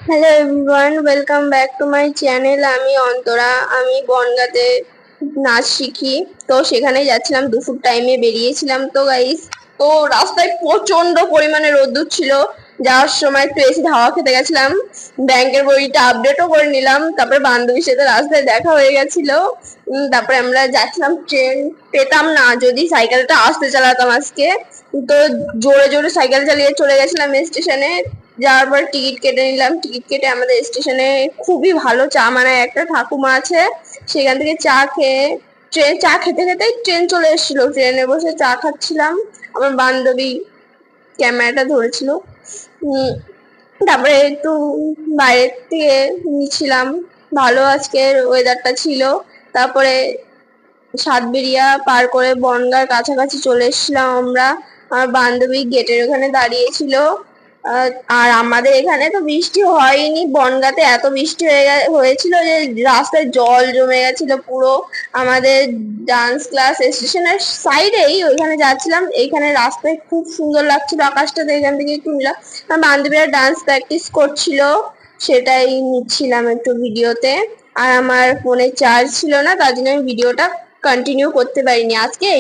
Hello everyone, welcome back to my channel. আমি অন্তরা। আমি বনগাঁতে নাচ শিখি। তো সেখানে যাচ্ছিলাম, দুপুর টাইমে বেরিয়েছিলাম। তো গাইস, তো রাস্তায় প্রচন্ড পরিমাণে রোদ্দুর ছিল। যাওয়ার সময় একটু এসে হাওয়া খেতে গেছিলাম, ব্যাংকের বইটা আপডেটও করে নিলাম। তারপরে বান্ধবীর সাথে রাস্তায় দেখা হয়ে গেছিল। তারপরে আমরা যাচ্ছিলাম, ট্রেন পেতাম না যদি সাইকেলটা আস্তে চালাতাম আজকে। তো জোরে জোরে সাইকেল চালিয়ে চলে গেছিলাম স্টেশনে। যাওয়ার পর টিকিট কেটে নিলাম। টিকিট কেটে আমাদের স্টেশনে খুবই ভালো চা বানায় একটা ঠাকুমা আছে, সেখান থেকে চা খেয়ে চা খেতে খেতেই ট্রেন চলে এসেছিল। ট্রেনে বসে চা খাচ্ছিলাম, আমার বান্ধবী ক্যামেরাটা ধরেছিল। তারপরে একটু বাইরের থেকে নিচ্ছিলাম। ভালো আজকের ওয়েদারটা ছিল। তারপরে সাতবেরিয়া পার করে বনগাঁর কাছাকাছি চলে এসেছিলাম আমরা। আমার বান্ধবী গেটের ওখানে দাঁড়িয়েছিল। আর আমাদের এখানে তো বৃষ্টি হয়নি, বনগাঁতে এত বৃষ্টি হয়েছিল যে রাস্তায় জল জমে গেছিল পুরো। আমাদের ডান্স ক্লাস স্টেশনের সাইডেই, ওইখানে যাচ্ছিলাম। এইখানে রাস্তায় খুব সুন্দর লাগছিল আকাশটা, তো এখান থেকে একটু নিলাম। আমার বান্ধবীরা ডান্স প্র্যাকটিস করছিল, সেটাই নিচ্ছিলাম একটু ভিডিওতে। আর আমার ফোনে চার্জ ছিল না, তার জন্য আমি ভিডিওটা কন্টিনিউ করতে পারিনি আজকে।